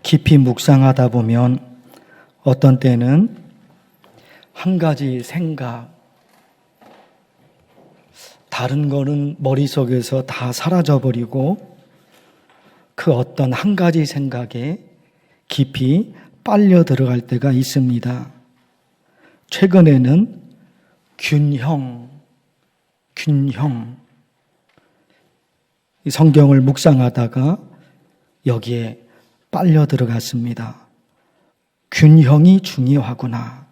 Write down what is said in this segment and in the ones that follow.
깊이 묵상하다 보면 어떤 때는 한 가지 생각, 다른 거는 머릿속에서 다 사라져버리고 그 어떤 한 가지 생각에 깊이 빨려 들어갈 때가 있습니다. 최근에는 균형, 이 성경을 묵상하다가 여기에 빨려 들어갔습니다. 균형이 중요하구나.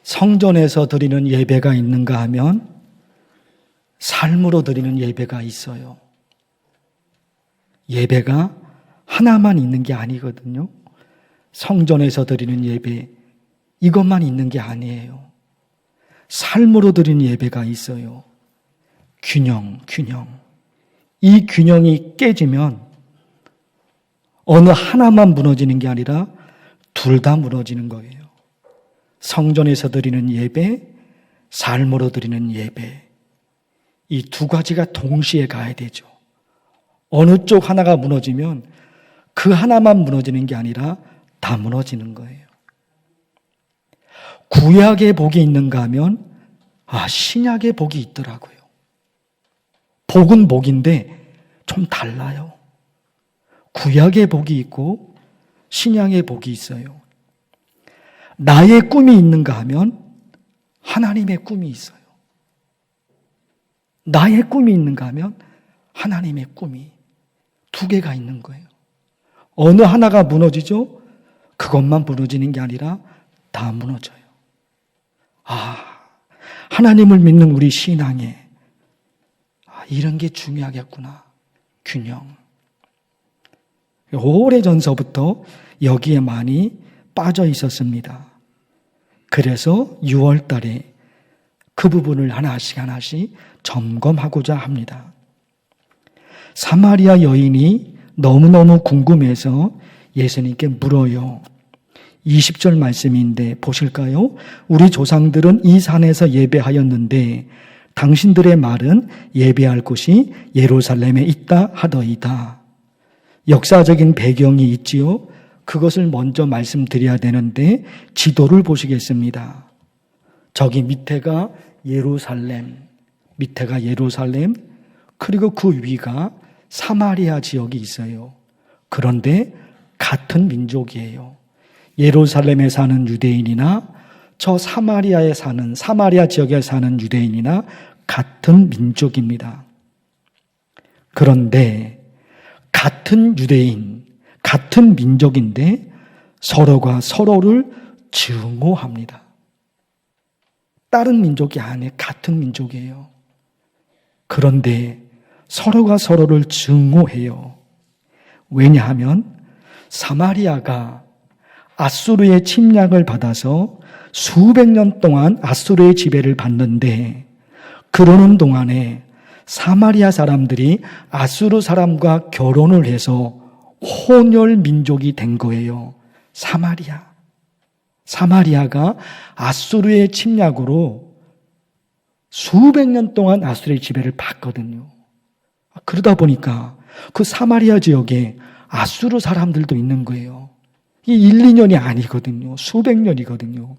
성전에서 드리는 예배가 있는가 하면 삶으로 드리는 예배가 있어요. 예배가 하나만 있는 게 아니거든요. 성전에서 드리는 예배, 이것만 있는 게 아니에요. 삶으로 드리는 예배가 있어요. 균형. 이 균형이 깨지면 어느 하나만 무너지는 게 아니라 둘 다 무너지는 거예요. 성전에서 드리는 예배, 삶으로 드리는 예배. 이 두 가지가 동시에 가야 되죠. 어느 쪽 하나가 무너지면 그 하나만 무너지는 게 아니라 다 무너지는 거예요. 구약의 복이 있는가 하면 신약의 복이 있더라고요. 복은 복인데 좀 달라요. 구약의 복이 있고 신약의 복이 있어요. 나의 꿈이 있는가 하면 하나님의 꿈이 있어요. 나의 꿈이 있는가 하면 하나님의 꿈이 두 개가 있는 거예요. 어느 하나가 무너지죠? 그것만 무너지는 게 아니라 다 무너져요. 하나님을 믿는 우리 신앙에 이런 게 중요하겠구나. 균형. 오래전서부터 여기에 많이 빠져 있었습니다. 그래서 6월 달에 그 부분을 하나씩 점검하고자 합니다. 사마리아 여인이 너무너무 궁금해서 예수님께 물어요. 20절 말씀인데 보실까요? 우리 조상들은 이 산에서 예배하였는데 당신들의 말은 예배할 곳이 예루살렘에 있다 하더이다. 역사적인 배경이 있지요. 그것을 먼저 말씀드려야 되는데 지도를 보시겠습니다. 저기 밑에가 예루살렘, 그리고 그 위가 사마리아 지역이 있어요. 그런데 같은 민족이에요. 예루살렘에 사는 유대인이나 저 사마리아 지역에 사는 유대인이나 같은 민족입니다. 그런데 같은 유대인, 같은 민족인데 서로가 서로를 증오합니다. 다른 민족이 아니에요. 같은 민족이에요. 그런데 서로가 서로를 증오해요. 왜냐하면 사마리아가 아수르의 침략을 받아서 수백 년 동안 아수르의 지배를 받는데 그러는 동안에 사마리아 사람들이 아수르 사람과 결혼을 해서 혼혈 민족이 된 거예요. 사마리아가 아수르의 침략으로 수백 년 동안 아수르의 지배를 받거든요. 그러다 보니까 그 사마리아 지역에 아수르 사람들도 있는 거예요. 이 1, 2년이 아니거든요. 수백 년이거든요.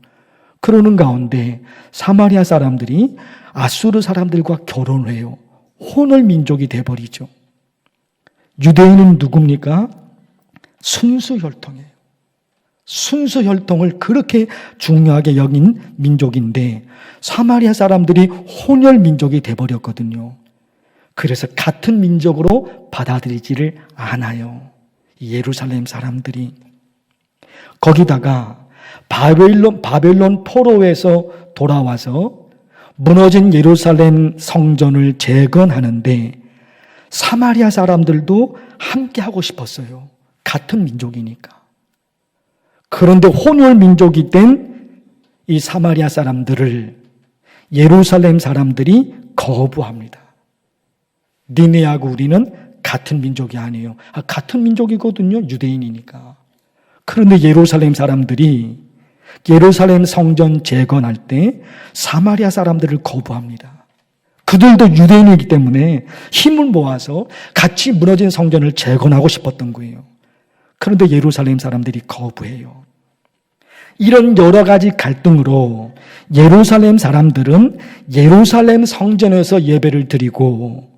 그러는 가운데 사마리아 사람들이 아수르 사람들과 결혼을 해요. 혼혈 민족이 돼버리죠. 유대인은 누굽니까? 순수혈통이에요. 순수혈통을 그렇게 중요하게 여긴 민족인데 사마리아 사람들이 혼혈 민족이 돼버렸거든요. 그래서 같은 민족으로 받아들이지를 않아요. 예루살렘 사람들이. 거기다가 바벨론 포로에서 돌아와서 무너진 예루살렘 성전을 재건하는데 사마리아 사람들도 함께 하고 싶었어요. 같은 민족이니까. 그런데 혼혈 민족이 된 이 사마리아 사람들을 예루살렘 사람들이 거부합니다. 니네하고 우리는 같은 민족이 아니에요. 같은 민족이거든요. 유대인이니까. 그런데 예루살렘 사람들이 예루살렘 성전 재건할 때 사마리아 사람들을 거부합니다. 그들도 유대인이기 때문에 힘을 모아서 같이 무너진 성전을 재건하고 싶었던 거예요. 그런데 예루살렘 사람들이 거부해요. 이런 여러 가지 갈등으로 예루살렘 사람들은 예루살렘 성전에서 예배를 드리고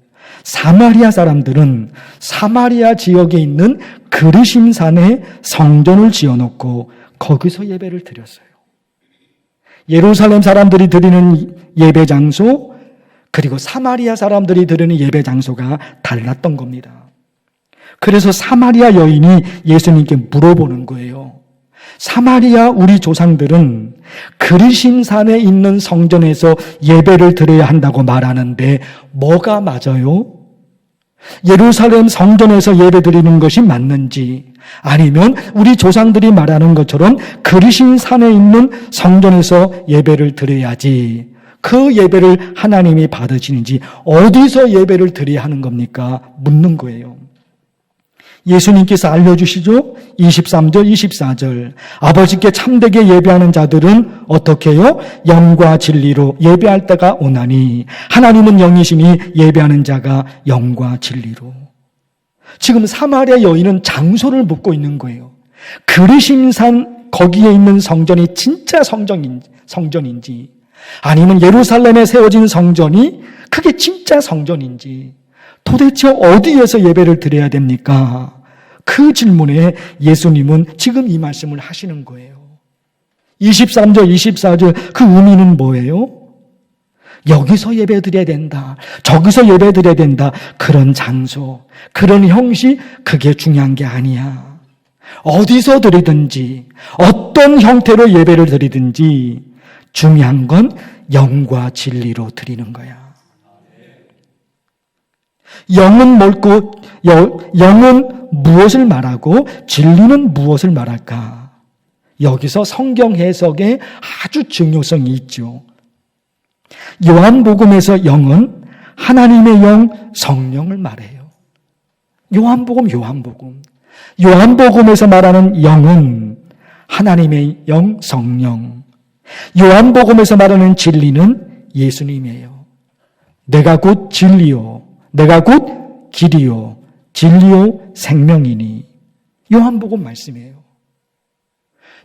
사마리아 사람들은 사마리아 지역에 있는 그르심산에 성전을 지어놓고 거기서 예배를 드렸어요. 예루살렘 사람들이 드리는 예배 장소 그리고 사마리아 사람들이 드리는 예배 장소가 달랐던 겁니다. 그래서 사마리아 여인이 예수님께 물어보는 거예요. 사마리아 우리 조상들은 그리심산에 있는 성전에서 예배를 드려야 한다고 말하는데 뭐가 맞아요? 예루살렘 성전에서 예배 드리는 것이 맞는지 아니면 우리 조상들이 말하는 것처럼 그리심산에 있는 성전에서 예배를 드려야지 그 예배를 하나님이 받으시는지 어디서 예배를 드려야 하는 겁니까? 묻는 거예요. 예수님께서 알려주시죠? 23절, 24절. 아버지께 참되게 예배하는 자들은 어떻게 해요? 영과 진리로 예배할 때가 오나니 하나님은 영이시니 예배하는 자가 영과 진리로. 지금 사마리아 여인은 장소를 묻고 있는 거예요. 그르심산 거기에 있는 성전이 진짜 성전인지 아니면 예루살렘에 세워진 성전이 그게 진짜 성전인지 도대체 어디에서 예배를 드려야 됩니까? 그 질문에 예수님은 지금 이 말씀을 하시는 거예요. 23절, 24절 그 의미는 뭐예요? 여기서 예배 드려야 된다. 저기서 예배 드려야 된다. 그런 장소, 그런 형식 그게 중요한 게 아니야. 어디서 드리든지 어떤 형태로 예배를 드리든지 중요한 건 영과 진리로 드리는 거야. 영은 뭘고 영은 무엇을 말하고 진리는 무엇을 말할까? 여기서 성경 해석에 아주 중요성이 있죠. 요한복음에서 영은 하나님의 영 성령을 말해요. 요한복음에서 말하는 영은 하나님의 영 성령. 요한복음에서 말하는 진리는 예수님이에요. 내가 곧 진리요 내가 곧 길이요 진리요 생명이니. 요한복음 말씀이에요.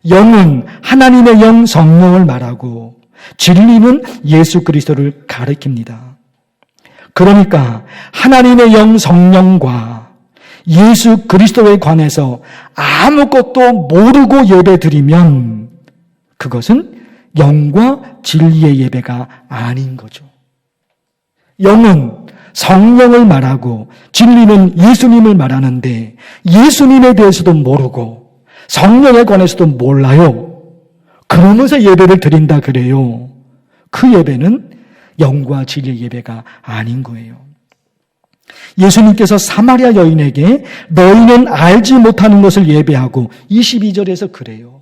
영은 하나님의 영 성령을 말하고 진리는 예수 그리스도를 가리킵니다. 그러니까 하나님의 영 성령과 예수 그리스도에 관해서 아무것도 모르고 예배드리면 그것은 영과 진리의 예배가 아닌 거죠. 영은 성령을 말하고 진리는 예수님을 말하는데 예수님에 대해서도 모르고 성령에 관해서도 몰라요. 그러면서 예배를 드린다 그래요. 그 예배는 영과 진리의 예배가 아닌 거예요. 예수님께서 사마리아 여인에게 너희는 알지 못하는 것을 예배하고 22절에서 그래요.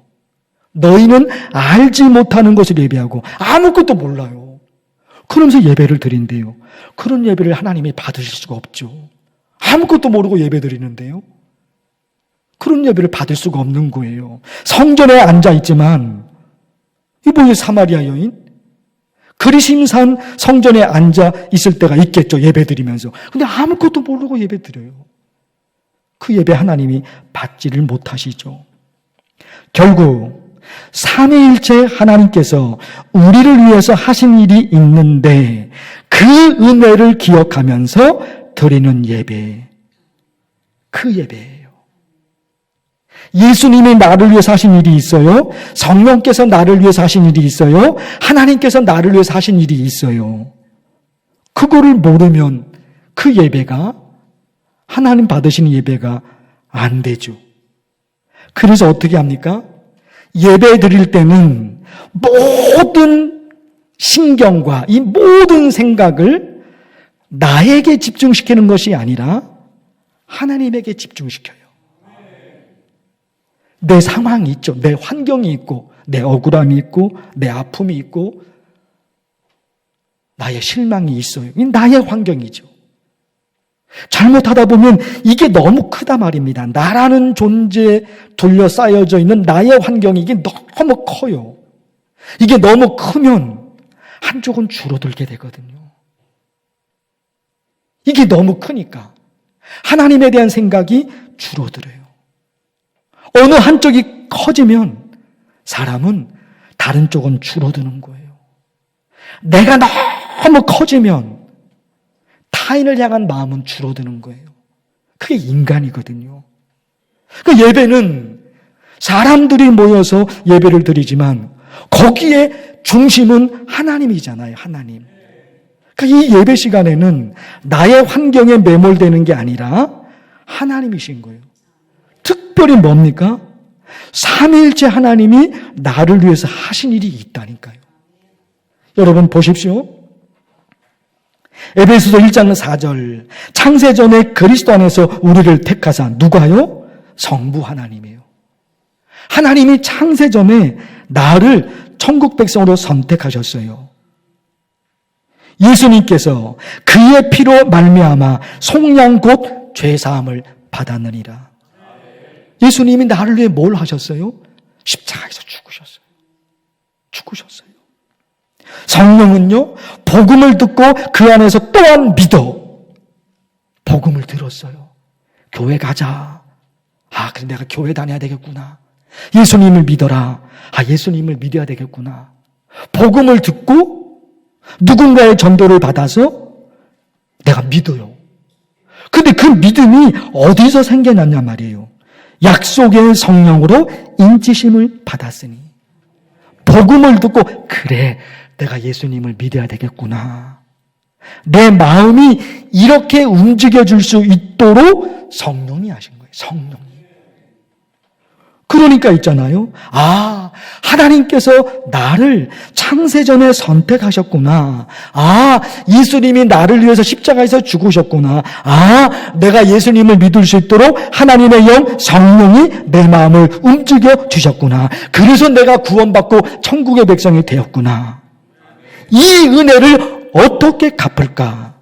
너희는 알지 못하는 것을 예배하고 아무것도 몰라요. 그러면서 예배를 드린대요. 그런 예배를 하나님이 받으실 수가 없죠. 아무것도 모르고 예배 드리는데요. 그런 예배를 받을 수가 없는 거예요. 성전에 앉아있지만 이번에 사마리아 여인 그리심산 성전에 앉아 있을 때가 있겠죠. 예배 드리면서. 근데 아무것도 모르고 예배 드려요. 그 예배 하나님이 받지를 못하시죠. 결국 삼위일체 하나님께서 우리를 위해서 하신 일이 있는데 그 은혜를 기억하면서 드리는 예배, 그 예배예요. 예수님이 나를 위해서 하신 일이 있어요. 성령께서 나를 위해서 하신 일이 있어요. 하나님께서 나를 위해서 하신 일이 있어요. 그거를 모르면 그 예배가 하나님 받으시는 예배가 안 되죠. 그래서 어떻게 합니까? 예배 드릴 때는 모든 신경과 이 모든 생각을 나에게 집중시키는 것이 아니라 하나님에게 집중시켜요. 내 상황이 있죠. 내 환경이 있고 내 억울함이 있고 내 아픔이 있고 나의 실망이 있어요. 이 나의 환경이죠. 잘못하다 보면 이게 너무 크다 말입니다. 나라는 존재에 둘러싸여져 있는 나의 환경이 이게 너무 커요. 이게 너무 크면 한쪽은 줄어들게 되거든요. 이게 너무 크니까 하나님에 대한 생각이 줄어들어요. 어느 한쪽이 커지면 사람은 다른 쪽은 줄어드는 거예요. 내가 너무 커지면 타인을 향한 마음은 줄어드는 거예요. 그게 인간이거든요. 그 예배는 사람들이 모여서 예배를 드리지만 거기에 중심은 하나님이잖아요. 하나님. 이 예배 시간에는 나의 환경에 매몰되는 게 아니라 하나님이신 거예요. 특별히 뭡니까? 삼위일체 하나님이 나를 위해서 하신 일이 있다니까요. 여러분 보십시오. 에베소서 1장 4절 창세전에 그리스도 안에서 우리를 택하사 누가요? 성부 하나님이에요. 하나님이 창세전에 나를 천국 백성으로 선택하셨어요. 예수님께서 그의 피로 말미암아 속량 곧 죄사함을 받았느니라. 예수님이 나를 위해 뭘 하셨어요? 십자가에서 죽으셨어요. 성령은요, 복음을 듣고 그 안에서 또한 믿어 복음을 들었어요. 교회 가자. 그래 내가 교회 다녀야 되겠구나. 예수님을 믿어라. 예수님을 믿어야 되겠구나. 복음을 듣고 누군가의 전도를 받아서 내가 믿어요. 근데 그 믿음이 어디서 생겨났냐 말이에요. 약속의 성령으로 인치심을 받았으니 복음을 듣고 그래 내가 예수님을 믿어야 되겠구나. 내 마음이 이렇게 움직여줄 수 있도록 성령이 하신 거예요. 성령이. 그러니까 있잖아요. 하나님께서 나를 창세전에 선택하셨구나. 예수님이 나를 위해서 십자가에서 죽으셨구나. 내가 예수님을 믿을 수 있도록 하나님의 영 성령이 내 마음을 움직여 주셨구나. 그래서 내가 구원받고 천국의 백성이 되었구나. 이 은혜를 어떻게 갚을까?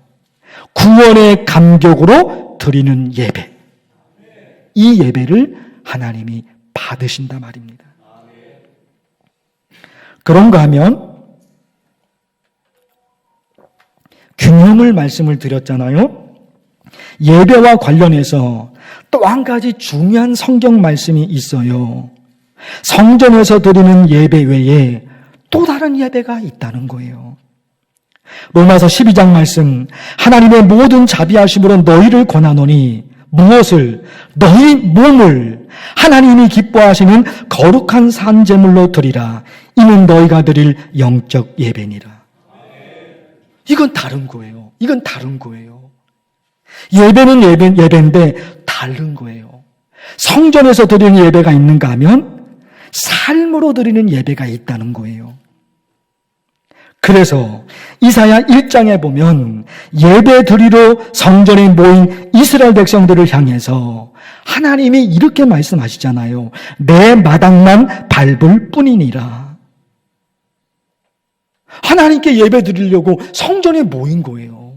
구원의 감격으로 드리는 예배. 이 예배를 하나님이 받으신다 말입니다. 그런가 하면 균형을 말씀을 드렸잖아요. 예배와 관련해서 또 한 가지 중요한 성경 말씀이 있어요. 성전에서 드리는 예배 외에 또 다른 예배가 있다는 거예요. 로마서 12장 말씀, 하나님의 모든 자비하심으로 너희를 권하노니 무엇을? 너희 몸을 하나님이 기뻐하시는 거룩한 산제물로 드리라. 이는 너희가 드릴 영적 예배니라. 이건 다른 거예요. 이건 다른 거예요. 예배는 예배인데 다른 거예요. 성전에서 드리는 예배가 있는가 하면 삶으로 드리는 예배가 있다는 거예요. 그래서 이사야 1장에 보면 예배 드리러 성전에 모인 이스라엘 백성들을 향해서 하나님이 이렇게 말씀하시잖아요. 내 마당만 밟을 뿐이니라. 하나님께 예배 드리려고 성전에 모인 거예요.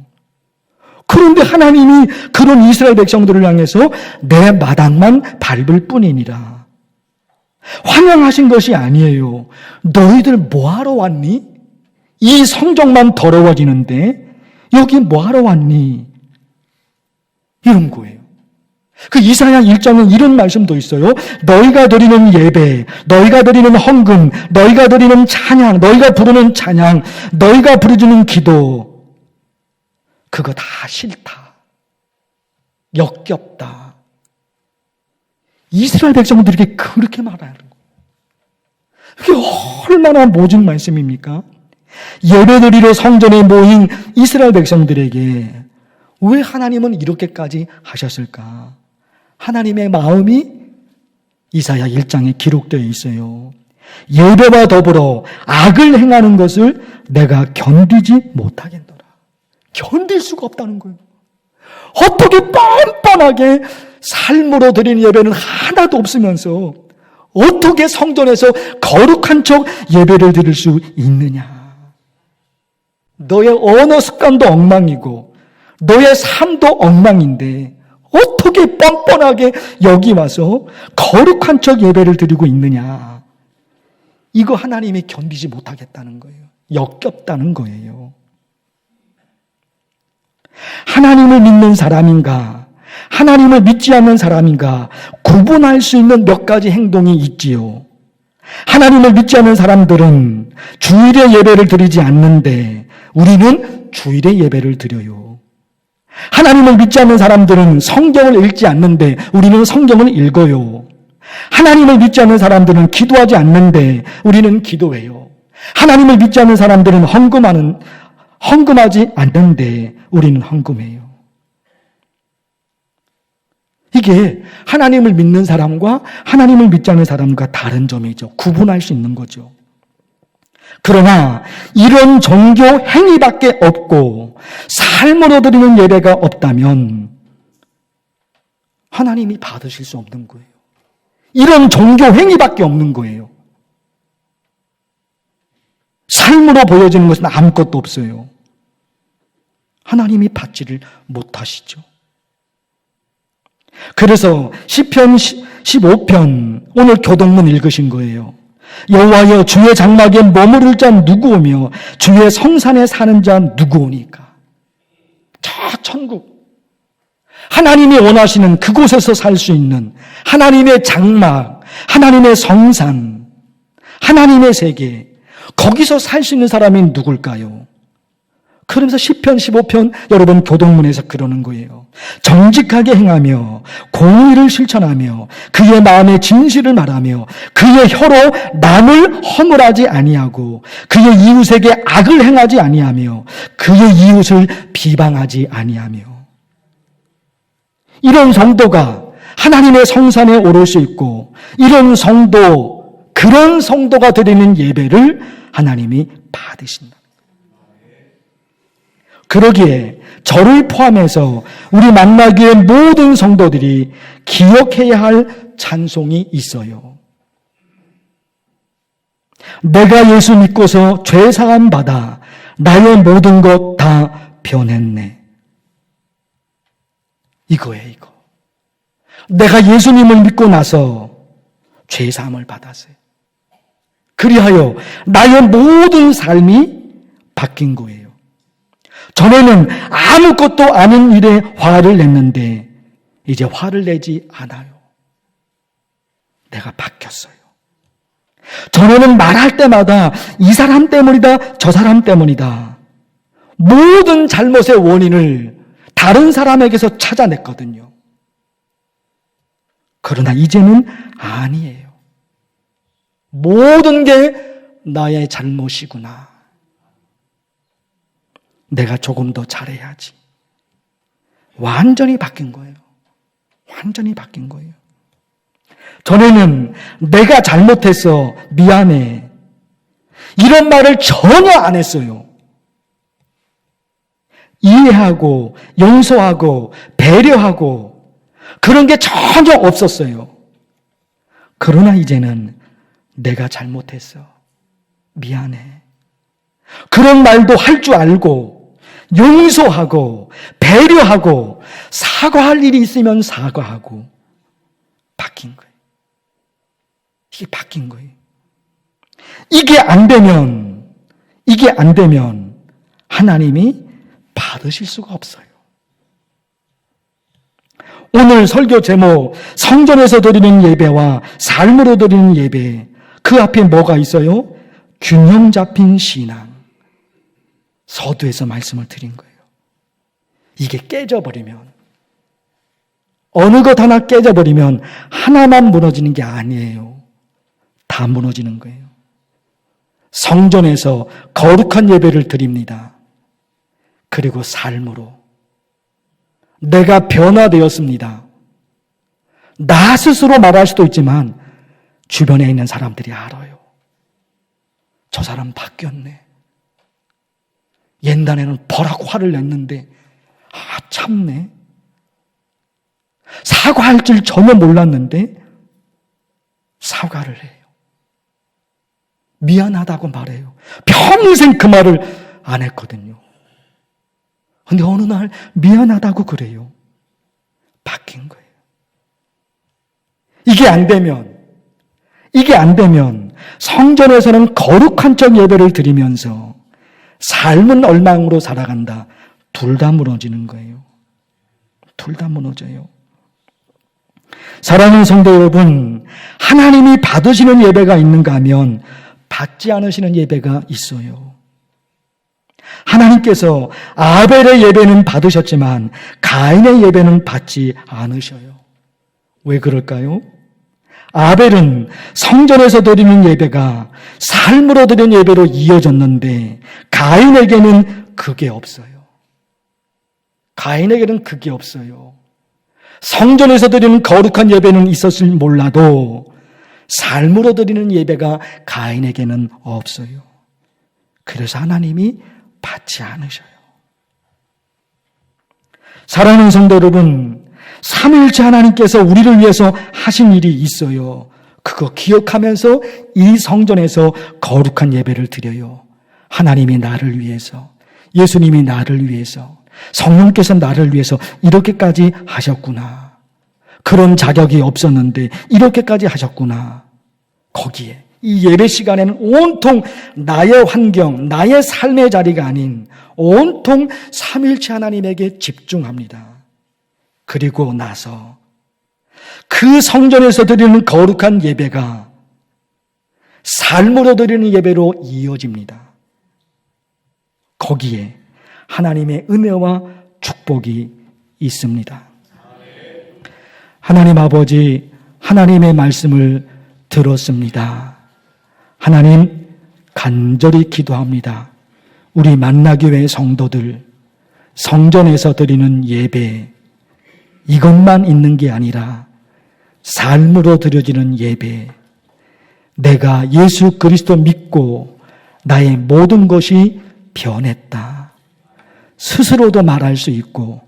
그런데 하나님이 그런 이스라엘 백성들을 향해서 내 마당만 밟을 뿐이니라. 환영하신 것이 아니에요. 너희들 뭐하러 왔니? 이 성전만 더러워지는데 여기 뭐하러 왔니? 이런 거예요. 그 이사야 1장은 이런 말씀도 있어요. 너희가 드리는 예배, 너희가 드리는 헌금, 너희가 드리는 찬양, 너희가 부르는 찬양, 너희가 부르짖는 기도, 그거 다 싫다. 역겹다. 이스라엘 백성들에게 그렇게 말하는 거예요. 그게 얼마나 모진 말씀입니까? 예배드리러 성전에 모인 이스라엘 백성들에게 왜 하나님은 이렇게까지 하셨을까? 하나님의 마음이 이사야 1장에 기록되어 있어요. 예배와 더불어 악을 행하는 것을 내가 견디지 못하겠노라. 견딜 수가 없다는 거예요. 어떻게 뻔뻔하게 삶으로 드리는 예배는 하나도 없으면서 어떻게 성전에서 거룩한 척 예배를 드릴 수 있느냐? 너의 언어 습관도 엉망이고 너의 삶도 엉망인데 어떻게 뻔뻔하게 여기 와서 거룩한 척 예배를 드리고 있느냐? 이거 하나님이 견디지 못하겠다는 거예요. 역겹다는 거예요. 하나님을 믿는 사람인가? 하나님을 믿지 않는 사람인가 구분할 수 있는 몇 가지 행동이 있지요. 하나님을 믿지 않는 사람들은 주일에 예배를 드리지 않는데 우리는 주일에 예배를 드려요. 하나님을 믿지 않는 사람들은 성경을 읽지 않는데 우리는 성경을 읽어요. 하나님을 믿지 않는 사람들은 기도하지 않는데 우리는 기도해요. 하나님을 믿지 않는 사람들은 헌금하지 않는데 우리는 헌금해요. 이게 하나님을 믿는 사람과 하나님을 믿지 않는 사람과 다른 점이죠. 구분할 수 있는 거죠. 그러나 이런 종교 행위밖에 없고 삶으로 드리는 예배가 없다면 하나님이 받으실 수 없는 거예요. 이런 종교 행위밖에 없는 거예요. 삶으로 보여지는 것은 아무것도 없어요. 하나님이 받지를 못하시죠. 그래서 시편 15편 오늘 교동문 읽으신 거예요. 여호와여 주의 장막에 머무를 자 누구오며 주의 성산에 사는 자 누구오니까. 저 천국, 하나님이 원하시는 그곳에서 살 수 있는 하나님의 장막, 하나님의 성산, 하나님의 세계, 거기서 살 수 있는 사람이 누굴까요? 그러면서 시편 15편 여러분 교동문에서 그러는 거예요. 정직하게 행하며 공의를 실천하며 그의 마음의 진실을 말하며 그의 혀로 남을 허물하지 아니하고 그의 이웃에게 악을 행하지 아니하며 그의 이웃을 비방하지 아니하며. 이런 성도가 하나님의 성산에 오를 수 있고 이런 성도, 그런 성도가 드리는 예배를 하나님이 받으신다. 그러기에 저를 포함해서 우리 만나기의 모든 성도들이 기억해야 할 찬송이 있어요. 내가 예수 믿고서 죄사함 받아 나의 모든 것 다 변했네. 이거예요, 이거. 내가 예수님을 믿고 나서 죄사함을 받았어요. 그리하여 나의 모든 삶이 바뀐 거예요. 전에는 아무것도 아닌 일에 화를 냈는데 이제 화를 내지 않아요. 내가 바뀌었어요. 전에는 말할 때마다 이 사람 때문이다, 저 사람 때문이다. 모든 잘못의 원인을 다른 사람에게서 찾아냈거든요. 그러나 이제는 아니에요. 모든 게 나의 잘못이구나. 내가 조금 더 잘해야지. 완전히 바뀐 거예요. 완전히 바뀐 거예요. 전에는 내가 잘못했어, 미안해, 이런 말을 전혀 안 했어요. 이해하고 용서하고 배려하고 그런 게 전혀 없었어요. 그러나 이제는 내가 잘못했어, 미안해, 그런 말도 할 줄 알고 용서하고 배려하고 사과할 일이 있으면 사과하고 바뀐 거예요. 이게 바뀐 거예요. 이게 안 되면 하나님이 받으실 수가 없어요. 오늘 설교 제목 성전에서 드리는 예배와 삶으로 드리는 예배, 그 앞에 뭐가 있어요? 균형 잡힌 신앙. 서두에서 말씀을 드린 거예요. 이게 깨져버리면, 어느 것 하나 깨져버리면 하나만 무너지는 게 아니에요. 다 무너지는 거예요. 성전에서 거룩한 예배를 드립니다. 그리고 삶으로 내가 변화되었습니다. 나 스스로 말할 수도 있지만 주변에 있는 사람들이 알아요. 저 사람 바뀌었네. 옛날에는 버럭 화를 냈는데 참네. 사과할 줄 전혀 몰랐는데 사과를 해요. 미안하다고 말해요. 평생 그 말을 안 했거든요. 근데 어느 날 미안하다고 그래요. 바뀐 거예요. 이게 안 되면 성전에서는 거룩한 척 예배를 드리면서 삶은 엉망으로 살아간다. 둘 다 무너지는 거예요. 둘 다 무너져요. 사랑하는 성도 여러분, 하나님이 받으시는 예배가 있는가 하면 받지 않으시는 예배가 있어요. 하나님께서 아벨의 예배는 받으셨지만 가인의 예배는 받지 않으셔요. 왜 그럴까요? 아벨은 성전에서 드리는 예배가 삶으로 드리는 예배로 이어졌는데 가인에게는 그게 없어요. 가인에게는 그게 없어요. 성전에서 드리는 거룩한 예배는 있었을 몰라도 삶으로 드리는 예배가 가인에게는 없어요. 그래서 하나님이 받지 않으셔요. 사랑하는 성도 여러분, 삼위일체 하나님께서 우리를 위해서 하신 일이 있어요. 그거 기억하면서 이 성전에서 거룩한 예배를 드려요. 하나님이 나를 위해서, 예수님이 나를 위해서, 성령께서 나를 위해서 이렇게까지 하셨구나. 그런 자격이 없었는데 이렇게까지 하셨구나. 거기에 이 예배 시간에는 온통 나의 환경, 나의 삶의 자리가 아닌 온통 삼위일체 하나님에게 집중합니다. 그리고 나서 그 성전에서 드리는 거룩한 예배가 삶으로 드리는 예배로 이어집니다. 거기에 하나님의 은혜와 축복이 있습니다. 하나님 아버지, 하나님의 말씀을 들었습니다. 하나님, 간절히 기도합니다. 우리 만나교회 성도들, 성전에서 드리는 예배, 이것만 있는 게 아니라 삶으로 드려지는 예배, 내가 예수 그리스도 믿고 나의 모든 것이 변했다. 스스로도 말할 수 있고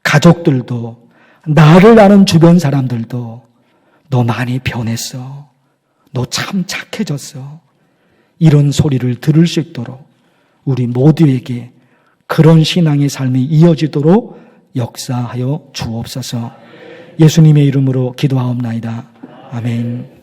가족들도 나를 아는 주변 사람들도 너 많이 변했어. 너 참 착해졌어. 이런 소리를 들을 수 있도록 우리 모두에게 그런 신앙의 삶이 이어지도록 역사하여 주옵소서. 예수님의 이름으로 기도하옵나이다. 아멘.